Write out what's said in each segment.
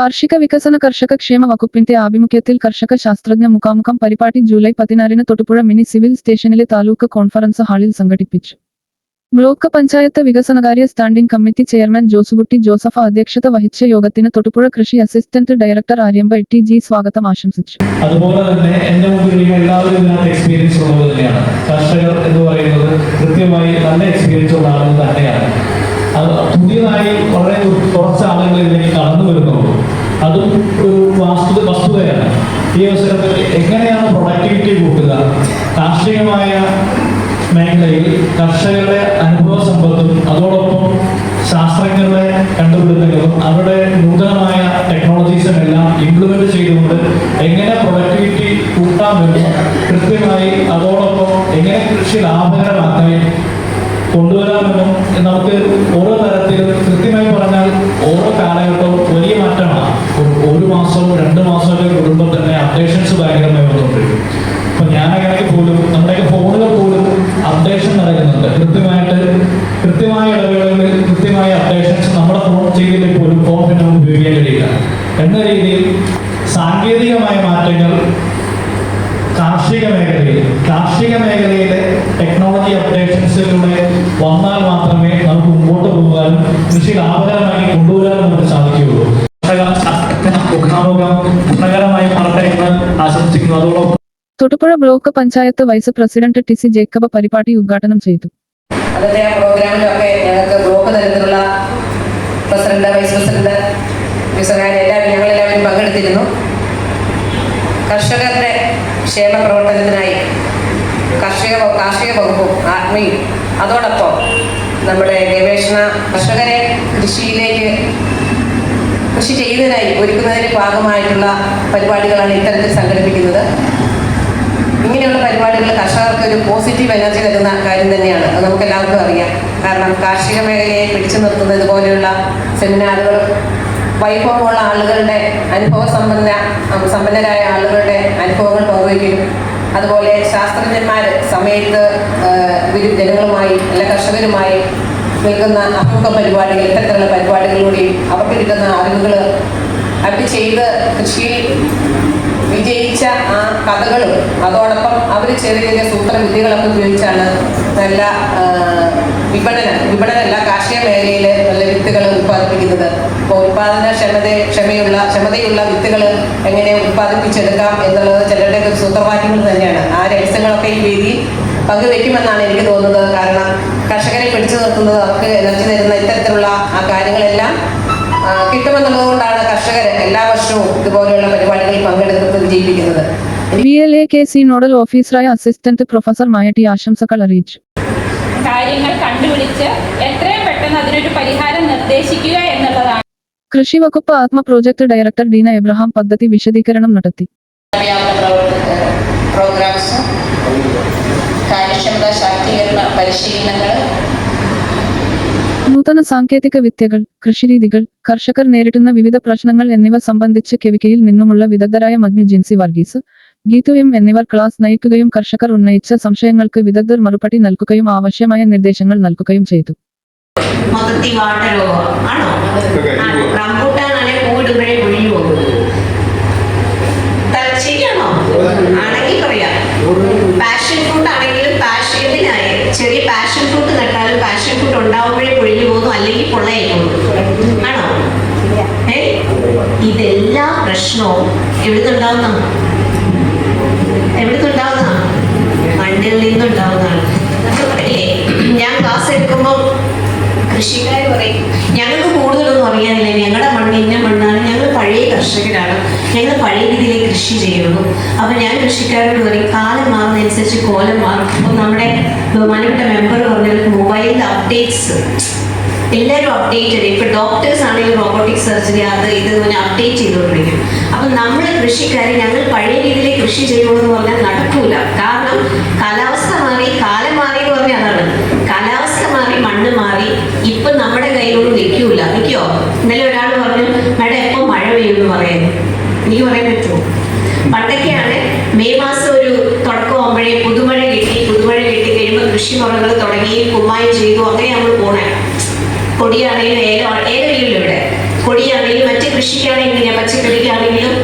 കാർഷിക വികസന കർഷക ക്ഷേമ വകുപ്പിന്റെ ആഭിമുഖ്യത്തിൽ കർഷക ശാസ്ത്രജ്ഞ മുഖാമുഖം പരിപാടി ജൂലൈ 16 തൊടുപുഴ മിനി സിവിൽ സ്റ്റേഷനിലെ താലൂക്ക് കോൺഫറൻസ് ഹാളിൽ സംഘടിപ്പിച്ചു. ബ്ലോക്ക് പഞ്ചായത്ത് വികസനകാര്യ standing committee chairman Josekutty Joseph അധ്യക്ഷത വഹിച്ച യോഗത്തിന് തൊടുപുഴ കൃഷി അസിസ്റ്റന്റ് ഡയറക്ടർ ആര്യമ്പ ടി സ്വാഗതം ആശംസിച്ചു. അതുപോലെ തന്നെ എന്റെ മുമ്പിൽ എല്ലാവരും ഇതിനകത്ത് എക്സ്പീരിയൻസ് ഉള്ളത് തന്നെയാണ്. കർഷകർ എന്ന് പറയുന്നത് കൃത്യമായി നല്ല എക്സ്പീരിയൻസ് ഉള്ള ആളുകൾ തന്നെയാണ്. അത് പുതിയതായി വളരെ കുറച്ച് ആളുകൾ ഇതിലേക്ക് കടന്നു വരുന്നുള്ളൂ. അതും ഒരു വസ്തുതയാണ്. ഈ അവസരത്തിൽ എങ്ങനെയാണ് പ്രൊഡക്ടിവിറ്റി കൂട്ടുക, കാർഷികമായ മേഖലയിൽ കർഷകരുടെ അനുഭവ സമ്പത്തും അതോടൊപ്പം ശാസ്ത്രജ്ഞരുടെ കണ്ടുപിടുത്തങ്ങളും അവരുടെ നൂതനമായ ടെക്നോളജീസും എല്ലാം ഇംപ്ലിമെന്റ് ചെയ്തുകൊണ്ട് എങ്ങനെ പ്രൊഡക്ടിവിറ്റി കൂട്ടാമെന്നും കൃത്യമായി അതോടൊപ്പം എങ്ങനെ കൃഷി ലാഭകരമാക്കാൻ കൊണ്ടുവരാമെന്നും നമുക്ക് ഓരോ തരത്തിലും കൃത്യമായി പറഞ്ഞാൽ ഓരോ കാലഘട്ടവും വലിയ മാറ്റമാണ്. ഒരു മാസവും 2 മാസമൊക്കെ കൂടുമ്പോൾ തന്നെ അപ്ഡേഷൻസ് ഭയങ്കരമായി വന്നുകൊണ്ടിരിക്കും. അപ്പൊ ഞാനാണെങ്കിൽ പോലും നമ്മുടെയൊക്കെ ഫോണുകൾ പോലും അപ്ഡേഷൻ നടക്കുന്നുണ്ട്. കൃത്യമായ ഇടവേളകളിൽ കൃത്യമായ അപ്ഡേഷൻസ് നമ്മുടെ ഫോൺ ചെയ്തിട്ട് പോലും ഫോൺ പിന്നെ ഉപയോഗിക്കാൻ കഴിയില്ല എന്ന രീതിയിൽ സാങ്കേതികമായ മാറ്റങ്ങൾ കാർഷിക മേഖലയിലെ ടെക്നോളജി അപ്ഡേഷൻസിലൂടെ വന്നാൽ മാത്രമേ നമുക്ക് മുമ്പോട്ട് പോകാനും കൃഷി ലാഭകരമായി കൊണ്ടുവരാനും നമുക്ക് സാധിക്കുകയുള്ളൂ. ഗുണകരമായി മാറട്ടെ എന്ന് ആശംസിക്കുന്നു. അതോടൊപ്പം Thodupuzha block panchayat vice president T Jacob പരിപാടി ഉദ്ഘാടനം ചെയ്തു. അതിന്റെ പ്രോഗ്രാമിലൊക്കെ ഞങ്ങൾക്ക് ബ്ലോക്ക് തലത്തിലുള്ള പ്രസിഡന്റ്, വൈസ് പ്രസിഡന്റ്, ഞങ്ങളെല്ലാവരും പങ്കെടുത്തിരുന്നു. കർഷകരുടെ ക്ഷേമ പ്രവർത്തനത്തിനായി കാർഷിക വകുപ്പും ആത്മയും അതോടൊപ്പം നമ്മുടെ കർഷകരെ കൃഷി ചെയ്യുന്നതിനായി ഒരുക്കുന്നതിന് ഭാഗമായിട്ടുള്ള പരിപാടികളാണ് ഇത്തരത്തിൽ സംഘടിപ്പിക്കുന്നത്. ഇങ്ങനെയുള്ള പരിപാടികൾ കർഷകർക്ക് ഒരു പോസിറ്റീവ് എനർജി നൽകുന്ന കാര്യം തന്നെയാണ്. അത് നമുക്ക് എല്ലാവർക്കും അറിയാം. കാരണം കാർഷിക മേഖലയെ പിടിച്ചു നിർത്തുന്ന ഇതുപോലെയുള്ള സെമിനാറുകൾ വൈഭവമുള്ള ആളുകളുടെ സമ്പന്നരായ ആളുകളുടെ അനുഭവങ്ങൾ പങ്കുവയ്ക്കും. അതുപോലെ ശാസ്ത്രജ്ഞന്മാർ സമയത്ത് ജനങ്ങളുമായി അല്ല കർഷകരുമായി നിൽക്കുന്ന അഭിമുഖ പരിപാടികൾ, ഇത്തരത്തിലുള്ള പരിപാടികളിലൂടെ അവർക്ക് കിട്ടുന്ന അറിവുകൾ അവർ ചെയ്ത് കൃഷിയിൽ വിജയിച്ച ആ കഥകളും അതോടൊപ്പം അവർ ചെറിയ സൂത്രവിദ്യകളൊക്കെ ഉപയോഗിച്ചാണ് നല്ല വിപണനമല്ല കാർഷിക മേഖലയിൽ നല്ല വിത്തുകൾ ഉത്പാദിപ്പിക്കുന്നത്. അപ്പോൾ ക്ഷമതയുള്ള വിത്തുകൾ എങ്ങനെ ഉത്പാദിപ്പിച്ചെടുക്കാം എന്നുള്ളത് ചിലരുടെയൊക്കെ സൂത്രവാക്യങ്ങൾ തന്നെയാണ്. ആ രഹസ്യങ്ങളൊക്കെ ഈ വേദി പങ്കുവെക്കുമെന്നാണ് എനിക്ക് തോന്നുന്നത്. കാരണം കർഷകരെ പിടിച്ചു നിർത്തുന്നത് അവർക്ക് എനർജി തരുന്ന ഇത്തരത്തിലുള്ള ആ കാര്യങ്ങളെല്ലാം കിട്ടുമെന്നുള്ളത് കൊണ്ടാണ് കർഷകർ എല്ലാ വർഷവും ഇതുപോലെയുള്ള പരിപാടികളിൽ പങ്കെടുത്ത് വിജയിപ്പിക്കുന്നത്. VLAKC നോഡൽ ഓഫീസറായ അസിസ്റ്റന്റ് പ്രൊഫസർ ടി ആശംസകൾ അറിയിച്ചു. കാര്യങ്ങൾ കണ്ടുപിടിച്ച് എത്രയും പെട്ടെന്ന് അതിനൊരു പരിഹാരം നിർദ്ദേശിക്കുക എന്നുള്ളതാണ്. കൃഷി വകുപ്പ് ആത്മ പ്രോജക്ട് ഡയറക്ടർ ഡീന എബ്രഹാം പദ്ധതി വിശദീകരണം നടത്തി. പ്രോഗ്രാംസും കാര്യക്ഷമതാ ശാക്തീകരണ പരിശീലനങ്ങൾ, നൂതന സാങ്കേതിക വിദ്യകൾ, കൃഷിരീതികൾ, കർഷകർ നേരിടുന്ന വിവിധ പ്രശ്നങ്ങൾ എന്നിവ സംബന്ധിച്ച് കെവികയിൽ നിന്നുമുള്ള വിദഗ്ധരായ മഗ്നി ജിൻസി വർഗീസ്, ഗീതു എം എന്നിവർ ക്ലാസ് നയിക്കുകയും കർഷകർ ഉന്നയിച്ച സംശയങ്ങൾക്ക് വിദഗ്ധർ മറുപടി നൽകുകയും ആവശ്യമായ നിർദ്ദേശങ്ങൾ നൽകുകയും ചെയ്തു. ചെറിയ പാഷൻ ഫ്രൂട്ട് നട്ടാലും പാഷൻ ഫ്രൂട്ട് ഉണ്ടാവുമ്പോഴേ പൊഴിഞ്ഞു പോകുന്നു, അല്ലെങ്കിൽ പൊള്ളയായി പോകുന്നു. ആണോ? ഇതെല്ലാ പ്രശ്നവും എവിടുന്നുണ്ടാവുന്ന മണ്ണിൽ നിന്നുണ്ടാവുന്നതാണ്. ഞാൻ ക്ലാസ് എടുക്കുമ്പോൾ കൃഷിക്കാർ പറയും ഞങ്ങൾക്ക് കൂടുതലൊന്നും അറിയാനില്ല, ഞങ്ങളുടെ മണ്ണ് ഇന്ന മണ്ണാണ്, ഞങ്ങൾ പഴയ കർഷകരാണ്, ഞങ്ങൾ പഴയ രീതിയിൽ കൃഷി ചെയ്യുന്നു. അപ്പം ഞാൻ കൃഷിക്കാരോട് പറയും കാലം മാറുന്നതനുസരിച്ച് കോലം മാറും. അപ്പം നമ്മുടെ ബഹുമാനപ്പെട്ട മെമ്പർ പറഞ്ഞാൽ മൊബൈൽ അപ്ഡേറ്റ്സ് എല്ലാവരും അപ്ഡേറ്റ് ചെയ്യും. ഇപ്പം ഡോക്ടേഴ്സ് ആണെങ്കിലും റോബോട്ടിക് സർജറി അത് ഇത് അപ്ഡേറ്റ് ചെയ്തുകൊണ്ടിരിക്കും. അപ്പം നമ്മൾ കൃഷിക്കാർ ഞങ്ങൾ പഴയ രീതിയിൽ കൃഷി ചെയ്യുമെന്ന് പറഞ്ഞാൽ നടക്കൂല. കാരണം കാലാവസ്ഥ മാറി, കാലം മാറി എന്ന് പറഞ്ഞാൽ അതാണ്. കാലാവസ്ഥ മാറി, മണ്ണ് മാറി, ഇപ്പം നമ്മുടെ കയ്യിലൊന്നും നിൽക്കൂല. നിൽക്കുമോ? ഇന്നലെ ഒരാൾ പറഞ്ഞു മേഡം എപ്പോൾ മഴ പെയ്യുമെന്ന് പറയുന്നു. എനിക്ക് പറയാൻ പറ്റുമോ? പണ്ടൊക്കെയാണ് മെയ് മാസം ഒരു തുടക്കമാകുമ്പോഴേ പുതുമഴ കിട്ടി കഴിയുമ്പോൾ കൃഷിമുറകൾ തുടങ്ങി കുമ്മായം ചെയ്തു അങ്ങനെ നമ്മൾ പോണേ. കൊടിയാണെങ്കിലും ഏലമില്ലല്ലോ ഇവിടെ. കൊടിയാണെങ്കിലും മറ്റ് കൃഷിക്കാണെങ്കിലും പച്ചക്കറിക്കാണെങ്കിലും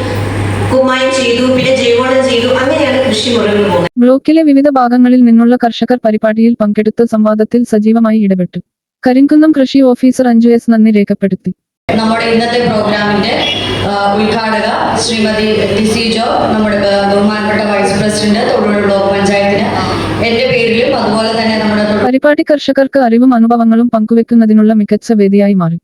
കുമ്മായം ചെയ്തു, പിന്നെ ജൈവവളം ചെയ്തു. അങ്ങനെയാണ് കൃഷി മുറകൾ പോകുന്നത്. ബ്ലോക്കിലെ വിവിധ ഭാഗങ്ങളിൽ നിന്നുള്ള കർഷകർ പരിപാടിയിൽ പങ്കെടുത്ത് സംവാദത്തിൽ സജീവമായി ഇടപെട്ടു. കരിങ്കുന്നം കൃഷി ഓഫീസർ അഞ്ജു എസ് നന്ദി രേഖപ്പെടുത്തി. നമ്മുടെ ഇന്നത്തെ പ്രോഗ്രാമിന്റെ ഉദ്ഘാടക ശ്രീമതി ടിസി ജോ, നമ്മുടെ ബഹുമാനപ്പെട്ട വൈസ് പ്രസിഡന്റ് തൊടുപുഴ ബ്ലോക്ക് പഞ്ചായത്തിന് എന്റെ പേരിലും അതുപോലെ തന്നെ നമ്മുടെ പരിപാടി കർഷകർക്ക് അറിവും അനുഭവങ്ങളും പങ്കുവെക്കുന്നതിനുള്ള മികച്ച വേദിയായി മാറി.